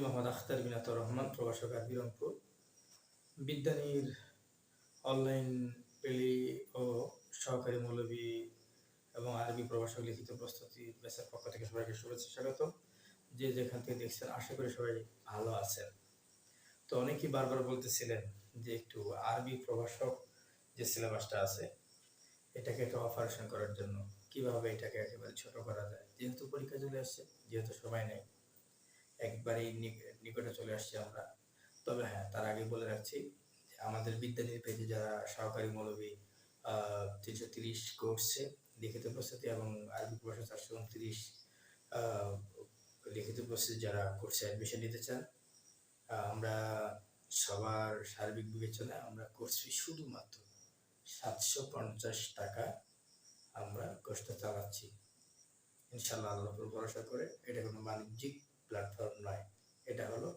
মোহাম্মদ আখতার বিন আতাউর রহমান, প্রভাষক আরবি রংপুর। বিদ্যানীর অনলাইন পেলি ও সহকারী মৌলবী এবং আরবি প্রভাষক লিখিত প্রস্তুতি ব্যাচের পক্ষ থেকে সবাইকে শুভেচ্ছা স্বাগত। যে যেখান থেকে দেখছেন আশা করি সবাই ভালো আছেন। তো অনেকেই বারবার বলতেছিলেন যে একটু আরবি প্রভাষক যে সিলেবাসটা আছে এটাকে একটু অপারেশন করার জন্য কিভাবে এটাকে একেবারে ছোট করা যায়, যেহেতু পরীক্ষা চলে আসছে, যেহেতু সবাই নেই, একবারেই নিকটে চলে আসছি আমরা। তবে হ্যাঁ, তার আগে বলে রাখছি আমাদের বিদ্যানীর পেজে যারা সহকারী মৌলবী 330 কোর্সে লিখিত প্রস্তুতি এবং আরবি ভাষা 429 লিখিত প্রস্তুতি যারা কোর্সে অ্যাডমিশন নিতে চান, আমরা সবার সার্বিক বিবেচনায় আমরা কোর্স ফি শুধুমাত্র 750 টাকা আমরা কোর্সটা চালাচ্ছি। ইনশাআল্লাহ আল্লাহর উপর ভরসা করে। এটা কোনো বাণিজ্যিক প্ল্যাটফর্ম নয়, এটা হলো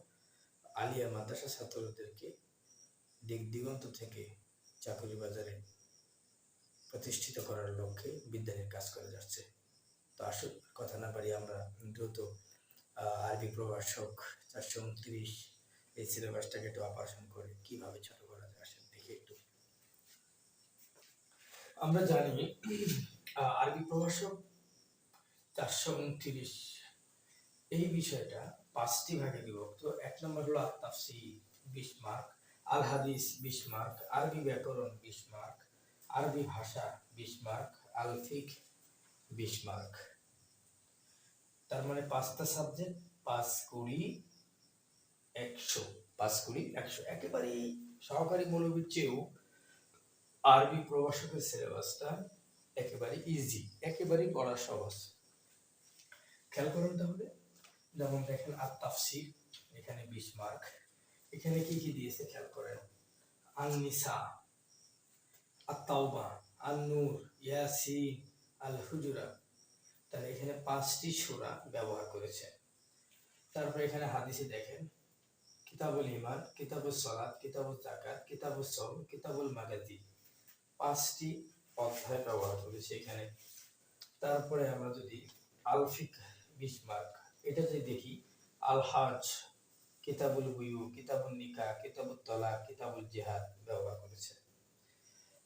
আলিয়া মাদ্রাসা ছাত্রদেরকে দিক দিগন্ত থেকে চাকরি বাজারে প্রতিষ্ঠিত করার লক্ষ্যে বিদ্যানীর কাজ করে যাচ্ছে। তো আসল কথা না পারি আমরা দ্রুত আরবি প্রভাষক 429 এই সিলেবাসটাকে একটু অপারেশন করে কিভাবে ছোট করা যায় আসলে দেখে একটু। আমরা জানি আরবি প্রভাষক 429 এই বিষয়টা 5টি ভাগে বিভক্ত। 1 নম্বর হলো আত-তাফসীর 20 মার্ক, আল হাদিস 20 মার্ক, আরবি ব্যাকরণ 20 মার্ক, আরবি ভাষা 20 মার্ক, আল ফিকহ 20 মার্ক। তার মানে 5টা সাবজেক্ট, 5 20 100, 5 20 100। একেবারেই সহকারী মৌলবীর চেয়েও আরবি প্রভাষকের সিলেবাসটা একেবারে ইজি, একেবারেই পড়া সহজ। খেয়াল করুন তাহলে, যেমন দেখেন আত-তাফসীর, এখানে 20 মার্ক। এখানে কি কি দিয়েছে খেয়াল করেন, আন-নিসা, আত-তাওবা, আন-নূর, ইয়াসিন, আল-হুজুরাত। তাহলে এখানে 5টি সূরা ব্যবহার করেছে। তারপর এখানে হাদিসে দেখেন কিতাবুল ঈমান, কিতাবুস সালাত, কিতাবুস যাকাত, কিতাবুস সাওম, কিতাবুল মাগাজি, 5টি অধ্যায় ব্যবহার করেছে এখানে। তারপরে আমরা যদি আল ফিকহ 20 মার্ক, এটা যদি দেখি আল হাজ, কিতাবুল বুয়ু, কিতাবুল নিকাহ, কিতাবুত তালাক, কিতাবুল জিহাদ ব্যবহার করেছে।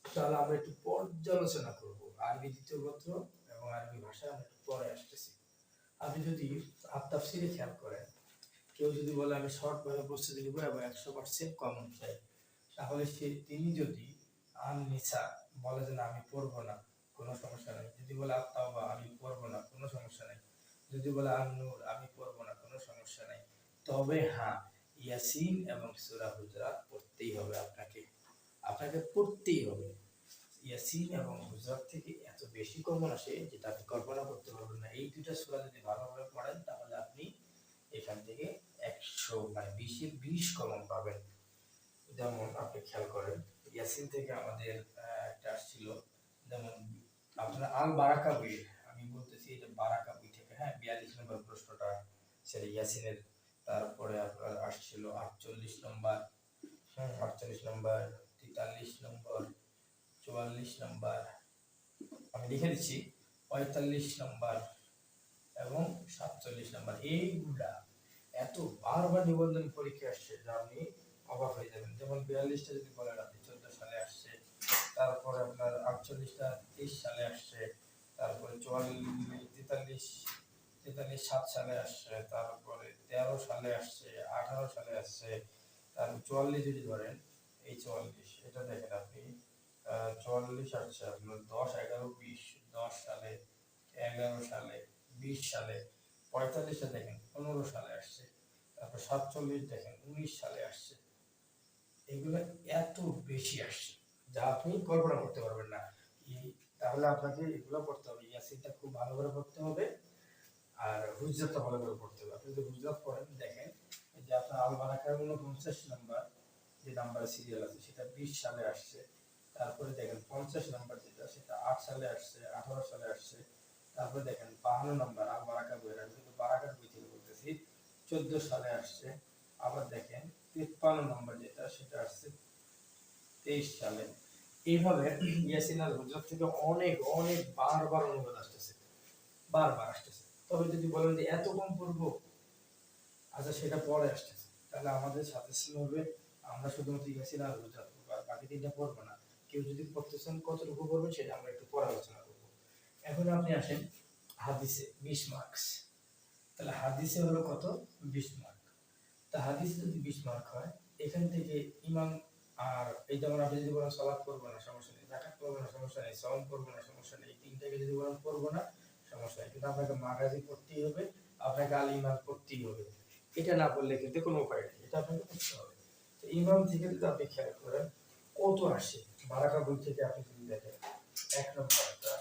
তাহলে আমরা একটু পর্যালোচনা করব আরবি দ্বিতীয় পত্র এবং আরবি ভাষা আমরা একটু পরে আসতেছি। আপনি যদি আত-তাফসীরে খেয়াল করেন, কেউ যদি বলে আমি শর্ট ভাবে প্রস্তুতি নিব এবং 100% কমন চাই, তাহলে তিনি যদি আন-নিসা বলে যে না আমি পড়বো না, কোনো সমস্যা নেই। যদি বলে আত-তাওবা আমি পড়বো না, কোনো সমস্যা নেই। যদি বলে আন-নূর আমি পড়বো না, কোনো সমস্যা নেই। তবে হ্যাঁ, ইয়াসিন এবং সূরা হুজুরাত পড়তেই হবে, আপনাকে পড়তেই হবে। ইয়াসিন এবং হুজুরাত থেকে এত বেশি কমন আসে যেটা আপনি কল্পনা করতে পারবেন না। এই দুইটা সূরা যদি ভালোভাবে পড়েন তাহলে আপনি এখান থেকে 100 মানে 20 এর 20 কমন পাবেন। যেমন আপনি খেয়াল করেন, ইয়াসিন থেকে আমাদের একটা আসছিল, যেমন আপনার আল বারাকা বই, আমি বলতেছি এটা বারাকা বই থেকে, হ্যাঁ, 42 নম্বর প্রশ্নটা সেটা ইয়াসিনের। তারপরে আপনার আসছিল 48 নম্বর, 48 নম্বর, 43 নম্বর, 44 নম্বর, আমি লিখে দিচ্ছি 45 নম্বর এবং 47 নম্বর। এইগুলা এত বারবার নিবন্ধন পরীক্ষা আসছে যা আপনি অবাক হয়ে যাবেন। যেমন 42টা যদি বলেন আপনি 14 সালে আসছে, তারপরে আপনার 48টা 23 সালে আসছে, তারপরে 43 7 সালে আসছে, তারপরে 13 সালে আসছে, 18 সালে আসছে, তারপর 44 যদি ধরেন, এই 44 এটা দেখেন আপনি 44 আসছে আপনার 10 11 20 10 সালে, 11 সালে, 20 সালে। 45টা দেখেন 15 সালে আসছে, তারপর 47 দেখেন 19 সালে আসছে। এগুলো এত বেশি আসছে যা আপনি কল্পনা করতে পারবেন না। তাহলে আপনাকে এগুলো পড়তে হবে, ইয়াসিনটা খুব ভালো করে পড়তে হবে আর হুজরাতটা ভালো করে পড়তে হবে। আপনি যদি হুজরাত পড়েন দেখেন যে আপনার আল বারাকার 49 নম্বর যে নাম্বার সিরিয়াল আছে সেটা 20 সালে আসছে। তারপরে দেখেন 50 নম্বর যেটা সেটা 8 সালে আসছে, 18 সালে আসছে। তারপরে দেখেন 52 নম্বর আল বারাকা বইয়ের, আমি কিন্তু বারাকার বই থেকে বলতেছি, 14 সালে আসছে। আবার দেখেন 53 নম্বর যেটা সেটা আসছে 23 সালে। এইভাবে ইয়াসিন আর হুজরাত থেকে অনেক অনেক বারবার অনুবাদ আসতেছে, বারবার আসতেছে। তবে যদি বলেন যে এত কম পড়বো, আচ্ছা সেটা পরে আসতেছে। তাহলে আমাদের সাজেশন হবে আমরা শুধুমাত্র ইয়াসিন আর হুজুর আর বাকি তিনটা পড়বো না। কেউ যদি পড়তে চান কতটুকু পড়বেন সেটা আমরা একটু পরে আলোচনা করব। এখন আপনি আসেন হাদিসে 20 মার্কস। তাহলে হাদিসে হলো কত? 20 মার্ক। তা হাদিসে যদি 20 মার্ক হয়, এখান থেকে ইমাম আর এই যেমন আপনি যদি বলেন সালাত করবো না সমস্যা নেই, যাকাত করবো না সমস্যা নেই, সাওম করবো না সমস্যা নেই, তিনটাকে যদি বলেন করবো না সমস্যা নেই, কিন্তু আপনাকে মাগাজি পড়তেই হবে, আপনাকে আল ইমান পড়তেই হবে। এটা না পড়লে কিন্তু কোনো উপায় নেই, এটা আপনাকে পড়তে হবে। তো ইমাম থেকে যদি আপনি খেয়াল করেন কত আসে, বারাকা বই থেকে আপনি যদি দেখেন 1 নম্বরটা,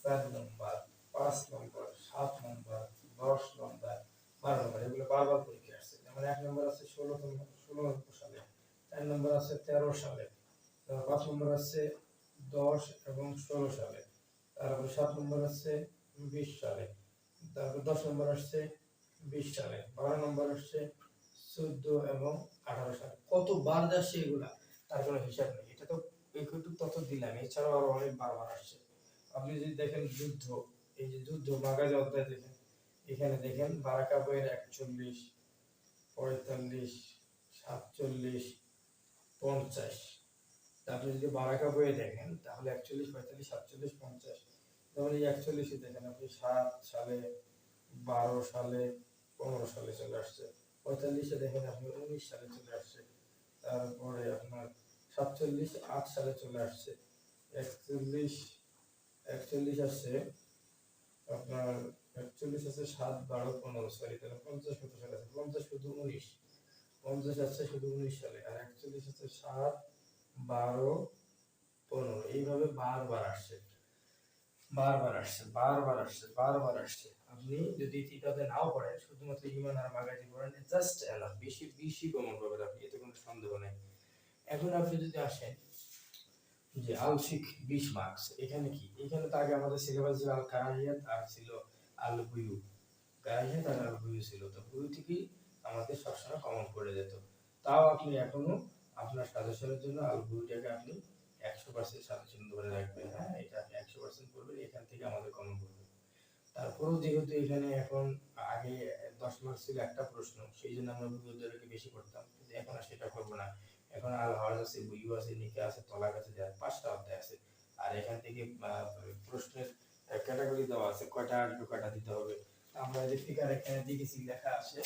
4 নম্বর, 5 নম্বর, 7 নম্বর, 10 নম্বর, 12 নম্বর, এগুলো বারবার পরীক্ষা আসছে। যেমন 1 নম্বর আছে 16 সালে, 4 নম্বর আছে 13 সালে, 5 নম্বর আছে 10 এবং 16 সালে, তারপর 7 নম্বর আছে 20 সালে, তারপর 10 নম্বর আসছে 20 সালে, 12 নম্বর আসছে 14 এবং 18 সালে। কতবার যাচ্ছে এগুলা তার কোনো হিসাব নেই। এটা তো একটু তত দিলাম, এছাড়াও আরো অনেক বারবার আসছে। আপনি যদি দেখেন যুদ্ধ, এই যে যুদ্ধ মাগাজি অধ্যায় দেখেন, এখানে দেখেন বারাকা বইয়ের 41, 45, 47, 50। আপনি যদি বারাকা বইয়ে দেখেন তাহলে 41, 45, 47, 50। যেমন এই 41 দেখেন আপনি 7 সালে, 12 সালে, 15 সালে চলে আসছে। 45 দেখেন আপনি 19 সালে চলে আসছে। তারপরে আপনার 47 8 সালে চলে আসছে। 41 আসছে আপনার, 41 আছে 7, 12, 15, সরি, তাহলে 50 কত সালে আছে? 50 শুধু 19, 50 আছে শুধু 19 সালে, আর 41 আছে 7, 12, 15, এইভাবে বারবার আসছে, বারবার আসছে, বারবার আসছে, বারবার আসছে। আপনি যদি এটাতে নাও পড়েন, শুধুমাত্র ইমান আর মাগাজি পড়েন, জাস্ট এনাফ, বেশি বেশি কমন পাবেন আপনি, এতে কোনো সন্দেহ নেই। এখন আপনি যদি আসেন যে আল ফিক 20 মার্কস, এখানে কি? এখানে তো আগে আমাদের সিলেবাস ছিল আল কারাহিয়াত আর ছিল আল বুয়ু, কারাহিয়াত আর আল বুয়ু ছিল, তো বুয়ু থেকেই আমাদের সবসময় কমন পড়ে যেত। তাও আপনি এখনো আপনার সাজেশনের জন্য আল বুয়ুটাকে আপনি 100% সাজেশন ধরে রাখবেন। হ্যাঁ, এটা আপনি 100% করবেন, এখান থেকে আমাদের কমন পড়বে। তারপরেও যেহেতু এখানে এখন, আগে 10 মার্কস ছিল একটা প্রশ্ন, সেই জন্য আমরা বুয়ুদেরকে বেশি করতাম, কিন্তু এখন আর সেটা করবো না। এখন আল হাওয়াজ আছে, বুয়ু আছে, নিকা আছে, তলাক আছে, যার 5টা অধ্যায় আছে। আর এখান থেকে প্রশ্নের ক্যাটাগরি দেওয়া আছে, কয়টা আসবে কয়টা দিতে হবে। আমরা যে ফিকার এখানে দেখেছি লেখা আছে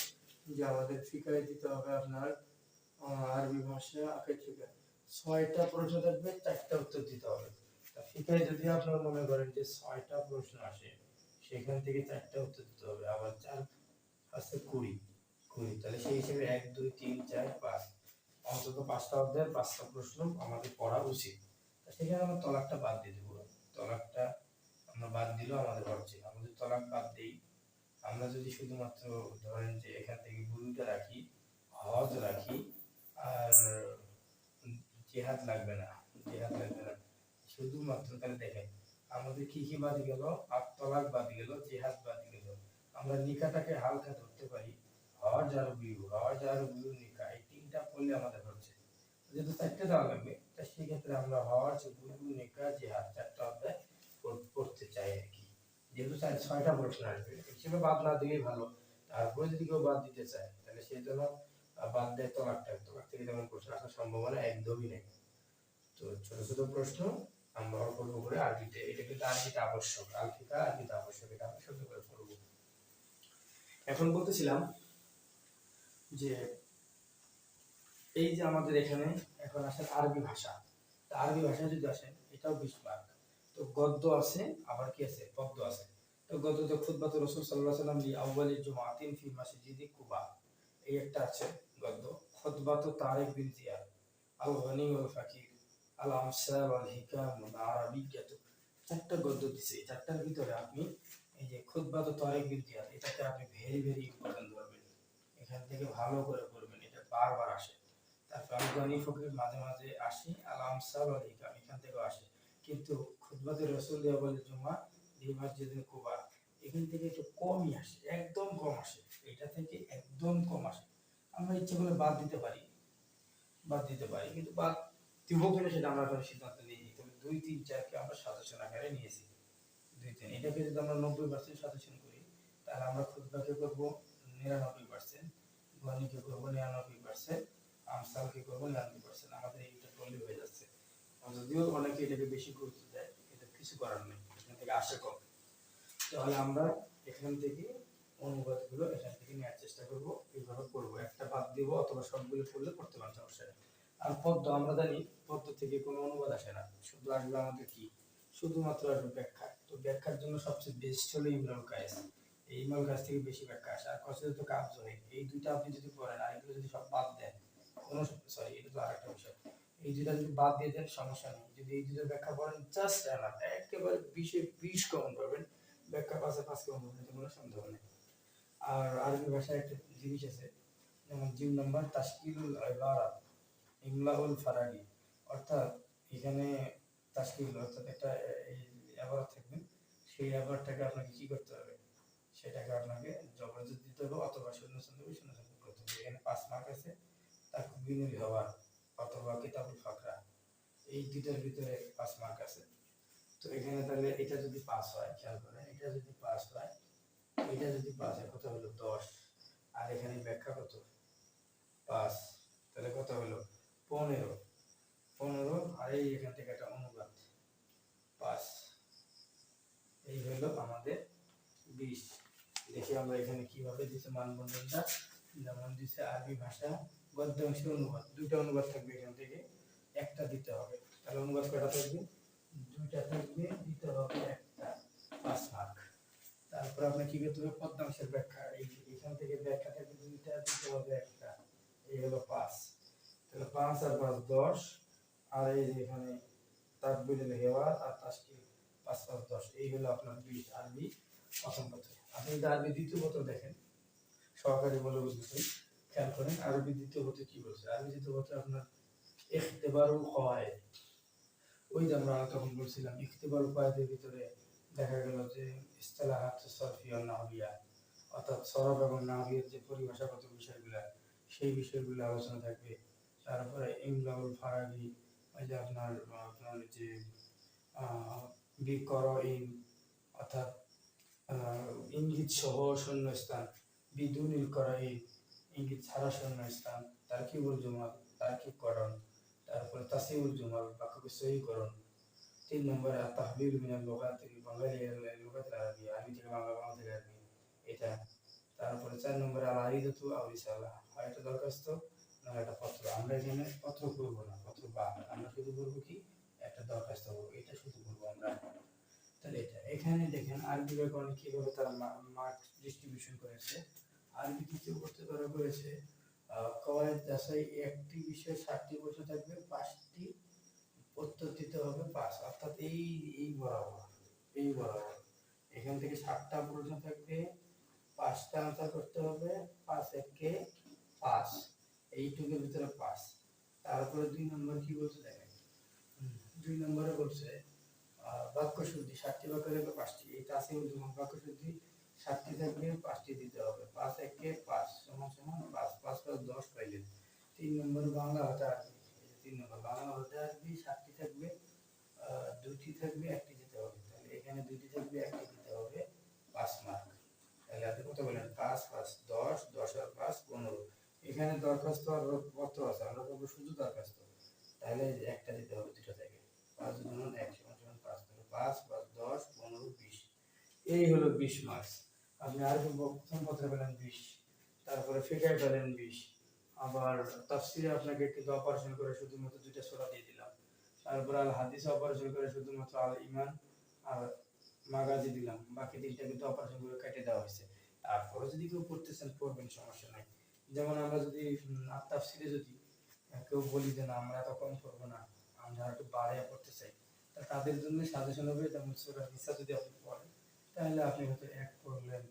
যে আমাদের ফিকারে দিতে হবে আপনার আরবি ভাষা আকিদ ফিকার 6টা প্রশ্ন থাকবে, 4টা উত্তর দিতে হবে। তা ফিকারে যদি আপনারা মনে করেন যে 6টা প্রশ্ন আসে, সেখান থেকে 4টা উত্তর দিতে হবে, আবার 4 আছে 20, তাহলে সেই হিসেবে 1 2 3 4 5, অন্তত 5টা অধ্যায়ের 5টা প্রশ্ন আমাদের পড়া উচিত। সেখানে আমরা তলাকটা বাদ দিয়ে দেবো, তলাকটা আমরা বাদ দিলেও আমাদের হচ্ছে, আমাদের তলাক বাদ দিই। আমরা যদি শুধুমাত্র ধরেন যে এখান থেকে বুয়ুটা রাখি, হজ রাখি, আর জিহাদ লাগবে না, জিহাদ লাগবে না, শুধুমাত্র তাহলে দেখেন আমাদের কি কি বাদ গেল, আর তলাক বাদ গেল, জিহাদ বাদ গেল। আমরা নিকাটাকে হালকা ধরতে পারি, হজ আর বুয়ু, হজ আর বুয়ু, নিকা, এই 3টা পড়লে আমাদের হচ্ছে। যেহেতু 4টে দেওয়া লাগবে, তা সেক্ষেত্রে আমরা হজ, বুয়ু, নিকা, জিহাদ 4টা অধ্যায় পড়তে চাই আর কি। যেহেতু 6টা প্রশ্ন আসবে, হিসেবে বাদ না দিলেই ভালো। তারপরে যদি কেউ বাদ দিতে চায় তাহলে সেই জন্য বাদ দেয় তলাকটা, তলাক থেকে তেমন প্রশ্ন আসার সম্ভাবনা একদমই নেই। তো ছোট ছোট প্রশ্ন আমরা অল্প অল্প করে আরবিতে, এটা কিন্তু আরবিতে আবশ্যক, আলফিকা আরবিতে আবশ্যক, এটা আমরা শুদ্ধ করে পড়বো। এখন বলতেছিলাম যে এই যে আমাদের এখানে এখন আসেন আরবি ভাষা, আরবি ভাষায় যদি আসেন এটাও 20 মার্ক। তো গদ্য আছে, আবার কি আছে, পদ্য আছে। তো গদ্য খুতবাত রাসূল সাল্লাল্লাহু আলাইহি ওয়াসাল্লাম লি আউয়ালি জুমআতিন ফি মসজিদি কুবা, এই একটা আছে গদ্য। খুতবাত তারিক বিন জিয়াদ, আল গনি ওয়াল ফাকির, আল আমসাল ওয়াল হিকাম ওয়াল আরাবিয়্যাত, 4টা গদ্য দিছে। এই 4টার ভিতরে আপনি এই যে খুতবাত তারিক বিন জিয়াদ, এটাকে আপনি ভেরি ভেরি ইম্পর্টেন্ট ধরবেন, এখান থেকে ভালো করে পড়বেন, এটা বারবার আসে। তারপর আল গনি ফকির মাঝে মাঝে আসে, আল আমসাল ওয়াল হিকাম এখান থেকেও আসে। কিন্তু খুতবাতে রাসূল ইয়াউমুল জুমআ ফি মসজিদে কুবা, এখান থেকে একটু কমই আসে, একদম কম আসে, এটা থেকে একদম কম আসে। আমরা ইচ্ছে করে বাদ দিতে পারি, কিন্তু বাদ দিব কিনা সেটা আমরা এখন সিদ্ধান্ত নিইনি। তবে 2 3 4 কে আমরা সাজেশন আকারে নিয়েছি। 2 3 এটাকে যদি আমরা 90% সাজেশন করি, তাহলে আমরা খুতবাকে করব 99%, গনি কি করব 99%, আমসাল কি করব 99%। আমাদের এইটা করলে হয়ে যাচ্ছে। যদিও অনেকে এটাকে বেশি গুরুত্ব দেয়, এটা কিছু করার নেই, এখান থেকে আসে কম। তাহলে আমরা এখান থেকে অনুবাদগুলো এখান থেকে নেওয়ার চেষ্টা করব, এইভাবে করব, একটা বাদ দিব অথবা সবগুলো করলে করতে পারবো, সমস্যা নেই। আর পদ্য আমরা জানি পদ্য থেকে কোনো অনুবাদ আসে না, শুধু আসবে আমাদের কি, শুধুমাত্র আসবে ব্যাখ্যা। তো ব্যাখ্যার জন্য সবচেয়ে বেস্ট হলো ইমরুল কায়েস। এই ইমরুল কায়েস থেকে বেশি ব্যাখ্যা আসে। আর কসে তো কাজ হয়, এই দুইটা আপনি যদি পড়েন আর এগুলো যদি সব বাদ দেন, কোনো সরি এটা তো আরেকটা বিষয়, এই দুইটা যদি বাদ দিয়ে দেন সমস্যা নেই। যদি এই দুইটার ব্যাখ্যা পড়েন জাস্ট একেবারে 20 কমন পাবেন, ব্যাখ্যা 5 কমন পাবেন, এতে কোনো সন্দেহ নেই। আর আরবি ভাষায় একটা জিনিস আছে, যেমন 2 নাম্বার তাশকিলুল ইবারা, ইমলাউল ফারাগি, অর্থাৎ এখানে তাশকিল অর্থাৎ একটা ইবারা থাকবে, সেই ইবারাটাকে আপনাকে কি করতে হবে, সেটাকে আপনাকে জবরদস্ত দিতে হবে অথবা শূন্য শূন্য করতে হবে। এখানে 5 মার্ক আছে, তাকবিনুল হাওয়ার অথবা কিতাবুল ফাকরা, এই দুইটার ভিতরে 5 মার্ক আছে। তো এখানে তাহলে এটা যদি পাস হয়, খেয়াল করেন, এটা যদি পাস হয়, এটা যদি পাস হয় কত হলো 10, আর এখানে ব্যাখ্যা কত 5, তাহলে কত হলো 15, আর এই এখান থেকে একটা অনুবাদ 5, এই হলো আমাদের 20। দেখি আমরা এখানে কিভাবে দিছে মানবন্ধনটা, যেমন দিছে আরবি ভাষা গদ্যাংশ অনুবাদ, দুইটা অনুবাদ থাকবে, এখান থেকে একটা দিতে হবে। তাহলে অনুবাদ কয়টা থাকবে, দুইটা থাকবে, দিতে হবে একটা, 5 মার্ক। তারপর আপনি কি করতে হবে, পদ্মাংশের ব্যাখ্যা, এখান থেকে ব্যাখ্যা থাকবে দুইটা, দিতে হবে একটা, এই হলো 5। তাহলে 5 আর 5 10, আর এই যে এখানে তাকবিরুল হিওয়ার আর তাশকিল 5 5 10, এই হলো আপনার 20 আরবি প্রথম পত্র। আপনি যদি আরবি দ্বিতীয় পত্র দেখেন, সহকারী বলে বুঝছেন, খেয়াল করেন আরবি দ্বিতীয় পত্রে কি বলছে। আরবি দ্বিতীয় পত্রে আপনার ইখতিবারুল কওয়ায়েদ, ওই যে আমরা তখন বলছিলাম ইখতিবারুল কওয়ায়েদের ভিতরে দেখা গেল যে ইসতিলাহাত সরফিয়া নাহবিয়া, অর্থাৎ সরফ এবং নাহবিয়ার যে পরিভাষাগত বিষয়গুলো, সেই বিষয়গুলো আলোচনা থাকবে। তারপরে ইমলাউল ফারাগি, ওই যে আপনার আপনার যে বিকরইন, অর্থাৎ ইঙ্গিত সহ শূন্যস্থান, বিদুনিল করাইন, ইঙ্গিত ছাড়া শূন্যস্থান, তারকিবুল জুমাল, তারকিবকরণ, তারপরে তাসিউল জুমাল, বাক্যকে সহিকরণ। 3 নম্বরে তাহলিল মিনাল লুগাতিল লুগাতিল আরবিয়া, আরবি থেকে বাংলা, বাংলা থেকে আরবি, এটা। তারপরে 4 নম্বরে আল আরিদাতু আও রিসালা, হয় এটা দরখাস্ত না এটা পত্র। আমরা এখানে পত্র করব না, পত্র বাদ, আমরা শুধু করব কি একটা দরখাস্ত করব, এটা শুধু করব আমরা। তাহলে এটা এখানে দেখেন আরবি ব্যাকরণ কিভাবে তারা মার্ক ডিস্ট্রিবিউশন করেছে। আরবি দ্বিতীয় পত্রে ধরা করেছে কওয়ায়েদ যাচাই, একটি বিষয়ে 60টি প্রশ্ন থাকবে, 5টি উত্তর দিতে হবে 5, অর্থাৎ এই বরাবর, এই বরাবর এখান থেকে 7টা প্রশ্ন থাকবে, 5টা আনসার করতে হবে, 5 একে 5, এইটুকুর ভিতরে 5। তারপরে 2 নম্বর কি বলছে দেখেন, 2 নম্বরে বলছে বাক্য শুদ্ধি, 60টি বাক্য থাকবে 5টি, এটা আছে বাক্য শুদ্ধি 60টি থাকবে, 5টি দিতে হবে, 5 একে 5 সমান সমান 5, 5 + 10 পাইলেন। 3 নম্বর বাংলা হতে আরবি, 3 নম্বর বাংলা হতে আরবি 60টি থাকবে, 2টি থাকবে, 1টি দিতে হবে। তাহলে এখানে 2টি থাকবে, 1টি দিতে হবে, 5 মার্ক। তাহলে আপনি কত বলেন, 5 5 10, 10 আর 5 15। এখানে দরখাস্ত আর পত্র আছে, আমরা করব শুধু দরখাস্ত, তাহলে একটা দিতে হবে, দুটো থেকে 5 গুণন 1 সমান 5, তাহলে 5 5 10 15 20, এই হলো 20 মার্কস। আপনি আরবি প্রথম পত্রে পেলেন 20, তারপরে ফিকায় পেলেন 20, আবার তাফসিরে আপনাকে কিন্তু অপারেশন করে শুধুমাত্র 2টা সূরা দিয়ে দিলাম, তারপর আল হাদিসে অপারেশন করে শুধুমাত্র আল ঈমান আর মাগাজি দিলাম, বাকি 3টা কিন্তু অপারেশন করে কেটে দেওয়া হয়েছে। তারপরে যদি কেউ পড়তেছেন পড়বেন, সমস্যা নাই। যেমন আমরা যদি তাফসিরে যদি কেউ বলি যে না আমরা এত কম করবো না, আমরা একটু বাড়িয়ে পড়তে চাই, তা তাদের জন্য সাজেশন হবে, যেমন সূরা নিসা যদি আপনি পড়েন, তাহলে আপনি হয়তো 1 পড়লেন,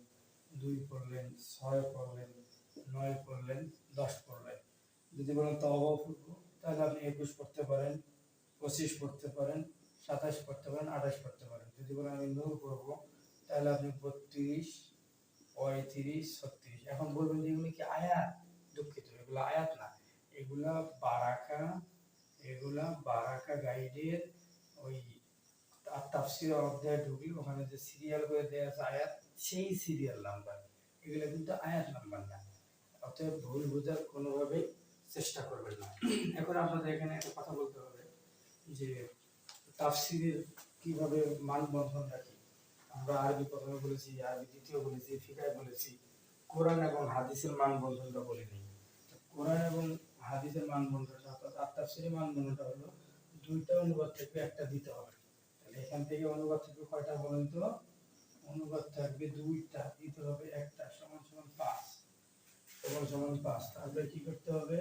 2 পড়লেন, 6 পড়লেন, 9 পড়লেন, 10 পড়লেন। যদি বলেন তওবা পড়বো, তাহলে আপনি 21 পড়তে পারেন, 25 পড়তে পারেন, 27 পড়তে পারেন, 28 পড়তে পারেন। যদি বলেন আমি নূর পড়বো, তাহলে আপনি 32, 35, 36। এখন বলবেন যে এগুলো কি আয়াত, দুঃখিত এগুলো আয়াত না, এগুলা বারাকা, এগুলা বারাকা গাইডের ওই তাফসীর অধ্যায় ঢুকলে ওখানে যে সিরিয়াল করে দেয়া আছে আয়াত, সেই সিরিয়াল নাম্বার, এগুলো কিন্তু আয়াত নাম্বার না। অতএব ভুল বোঝার কোনোভাবেই চেষ্টা করবেন না। এখন আপনাদের এখানে একটা কথা বলতে হবে যে তাফসীরের কিভাবে মানবন্ধন রাখি। আমরা আরবি প্রথমে বলেছি, আরবি দ্বিতীয় বলেছি, ফিকাহ বলেছি, কোরআন এবং হাদিসের মানবন্ধনটা বলিনি। কোরআন এবং হাদিসের মানবন্ধনটা অর্থাৎ তাফসীরের মানবন্ধনটা হলো দুইটা অনুবাদ থেকে একটা দিতে হবে। তাহলে এখান থেকে অনুবাদ থেকে কয়টা বলেন তো? অনুবাদ থাকবে দুইটা, দিতে হবে একটা, সমান সমান 5, সমান সমান 5। তারপরে কি করতে হবে?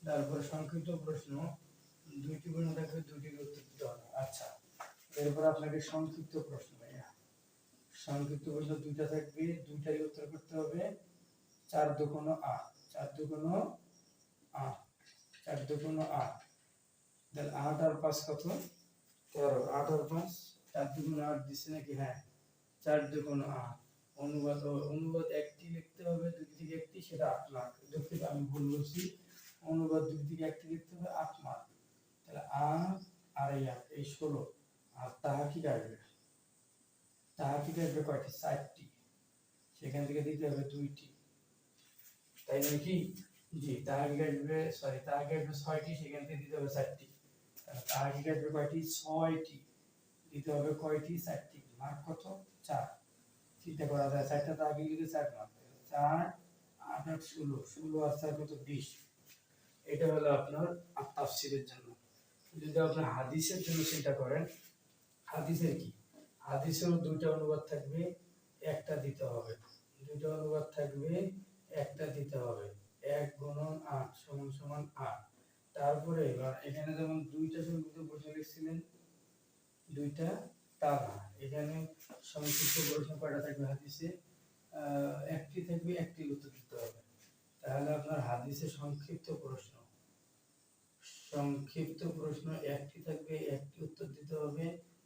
তারপরে সংক্ষিপ্ত প্রশ্ন, দুইটি প্রশ্ন থাকবে, দুইটির উত্তর দিতে হবে। আচ্ছা, এরপর আপনাকে সংক্ষিপ্ত প্রশ্ন, ভাইয়া সংক্ষিপ্ত প্রশ্ন দুইটা থাকবে, দুইটারই উত্তর করতে হবে। 4 দুগুণ 8, 4 দুগুণ 8, 4 দুগুণ 8, তাহলে 8 আর 5 কত? 13, 8 আর 5, 4 দুগুণ 8 দিচ্ছে নাকি? হ্যাঁ, 4 দুগুণ 8। অনুবাদ অনুবাদ একটি লিখতে হবে, দুই থেকে একটি, সেটা 8 মার্ক। দুঃখিত, আমি ভুল বলছি, অনুবাদ দুই থেকে একটি লিখতে হবে, 8 মার্ক। তাহলে 8 আর 8 এই 16। আর তাহাকিক আসবে, তাহাকিক আসবে কয়টি? 4টি, সেখান থেকে দিতে হবে 2টি, তাই নয় কি? জি, তাহাকিক আসবে, সরি তাহাকিক আসবে 6টি, সেখান থেকে দিতে হবে 4টি। তাহলে তাহাকিক আসবে কয়টি? 6টি, দিতে হবে কয়টি? 4টি। মার্ক কত? 4। চিন্তা করা যায়, 4টা তাহাকিক দিতে 4 মার্ক। 4 8 আর 16, 16 আর 4 কত? 20। এটা হলো আপনার তাফসীরের জন্য। যদি আপনি হাদিসের জন্য চিন্তা করেন, হাদিসের কি? হাদিসের দুইটা অনুবাদ থাকবে, একটা দিতে হবে। দুইটা অনুবাদ থাকবে, একটা দিতে হবে। 1 গুণন 8 সমান সমান 8। তারপরে এখানে যেমন দুইটা সংক্ষিপ্ত প্রশ্ন লিখছিলেন, দুইটা তা না, এখানে সংক্ষিপ্ত প্রশ্ন কয়টা থাকবে হাদিসে? একটি থাকবে, একটি উত্তর দিতে হবে। তাহলে আপনার হাদিসে সংক্ষিপ্ত প্রশ্ন, সংক্ষিপ্ত প্রশ্ন একটি থাকবে, একটি উত্তর দিতে হবে,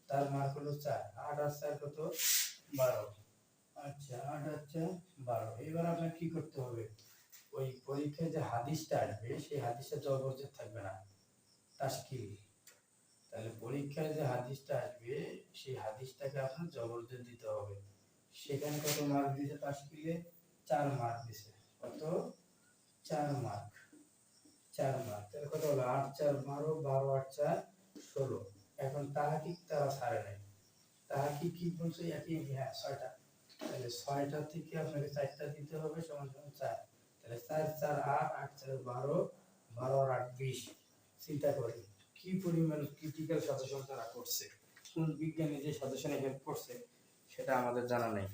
তার মার্ক হলো 4। 8 আর 4 কত? 12। আচ্ছা, 8 আর 4 12। এবার আপনার কি করতে হবে? ওই পরীক্ষায় যে হাদিসটা আসবে, সেই হাদিসটা জবরদস্ত থাকবে না, তাশকিল। তাহলে পরীক্ষায় যে হাদিসটা আসবে, সেই হাদিসটাকে আপনার জবরদস্ত দিতে হবে। সেখানে কত মার্ক দিয়েছে তাশকিলে? 4 মার্ক দিয়েছে। কত? 4 মার্ক, 4 মার্ক। তাহলে কত হলো? 8 4 12, 12 8 4 16। এখন তাহাকিক তারা ছাড়ে নাই, তাহাকিক কি বলছে? একই, হ্যাঁ 6টা। তাহলে 6টা থেকে আপনাকে 4টা দিতে হবে, সমান সমান 4। তাহলে 4 4 8, 8 4 12, 12 আর 8 20। চিন্তা করেন কি পরিমাণ ক্রিটিক্যাল সাজেশন তারা করছে। কোন বিজ্ঞানী যে সাজেশনে হেল্প করছে সেটা আমাদের জানা নেই।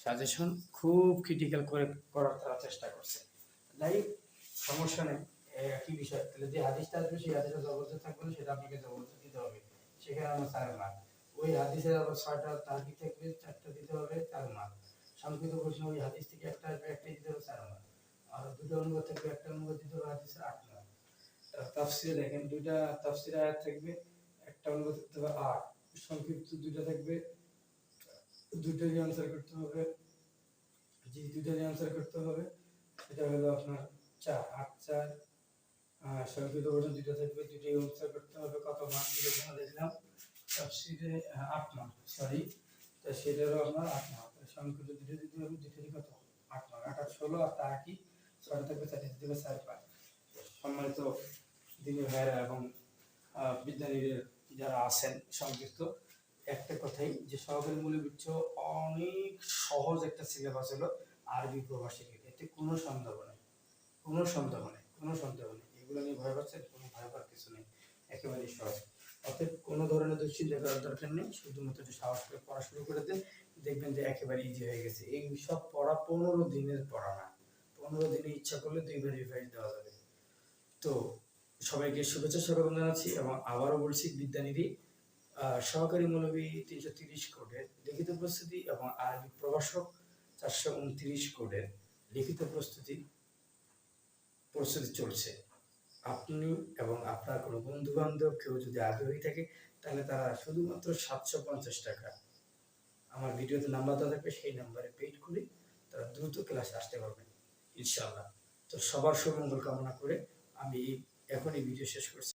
সাজেশন খুব ক্রিটিক্যাল করে করার তারা চেষ্টা করছে। তাই সমস্যা নেই, একই বিষয়। তাহলে যে হাদিসটা আসবে, সেই হাদিসটা জবরদস্ত থাকবে না, সেটা আপনাকে জবরদস্ত দিতে হবে। সেখানে আমরা 4 মার্ক। ওই হাদিসের আবার 6টা তাহাকিক থাকবে, 4টা দিতে হবে, 4 মার্ক। সংক্ষিপ্ত প্রশ্ন ওই হাদিস থেকে একটা আসবে, একটাই দিতে হবে, 4 মার্ক। আর দুটো অনুবাদ থাকবে, একটা অনুবাদ দিতে হবে হাদিসের, 8 মার্ক। তাফসীরে দেখেন, দুইটা তাফসীরে আয়াত থাকবে, একটা অনুবাদ দিতে হবে 8। সংক্ষিপ্ত দুইটা থাকবে, দুইটারই আনসার করতে হবে। জি, দুইটারই আনসার করতে হবে। এটা হলো আপনার 4 8 4। সংক্ষিপ্ত প্রশ্ন দুইটা থাকবে, দুইটাই আনসার করতে হবে। কত মার্ক দিলে দেখলাম তাফসীরে 8 মার্ক, সরি। তো সেটারও আপনার 8 মার্ক। সংক্ষিপ্ত দুইটা দিতে হবে, দুইটারই কত? 8 মার্ক। 8 আর 16, আর তা কি 6টা থাকবে, 4টা দিতে হবে, 4 5। সম্মানিত দিনী ভাইয়েরা এবং বিদ্যানীদের যারা আছেন সংযুক্ত, একটা কথাই যে সহকারী মূল্যবৃত্ত অনেক সহজ একটা সিলেবাস হলো আরবি প্রভাষিকের। এতে কোনো সন্দেহ নেই, কোনো সন্দেহ নেই, কোনো সন্দেহ নেই। এগুলো নিয়ে ভয় পাচ্ছেন? কোনো ভয় পাওয়ার কিছু নেই, একেবারেই সহজ। অতএব কোনো ধরনের দুশ্চিন্তা করার দরকার নেই, শুধুমাত্র একটু সাহস করে পড়া শুরু করে দেন, দেখবেন যে একেবারে ইজি হয়ে গেছে। এই সব পড়া 15 দিনের পড়া না, 15 দিনে ইচ্ছা করলে 2বার রিভাইজ দেওয়া যাবে। তো সবাইকে শুভেচ্ছা স্বাগত জানাচ্ছি, এবং আবারও বলছি, বিদ্যানিধি সহকারী মৌলবী 330 কোডের লিখিত প্রস্তুতি এবং আরবি প্রভাষক 429 কোডের লিখিত প্রস্তুতি চলছে। আপনি এবং আপনার কোনো বন্ধু বান্ধব কেউ যদি আগ্রহী থাকে, তাহলে তারা শুধুমাত্র 750 টাকা, আমার ভিডিওতে নাম্বার দেওয়া থাকবে, সেই নাম্বারে পেইড করে তারা দ্রুত ক্লাসে আসতে পারবেন ইনশাআল্লাহ। তো সবার সুমঙ্গল কামনা করে আমি এখন এই ভিডিও শেষ করছি।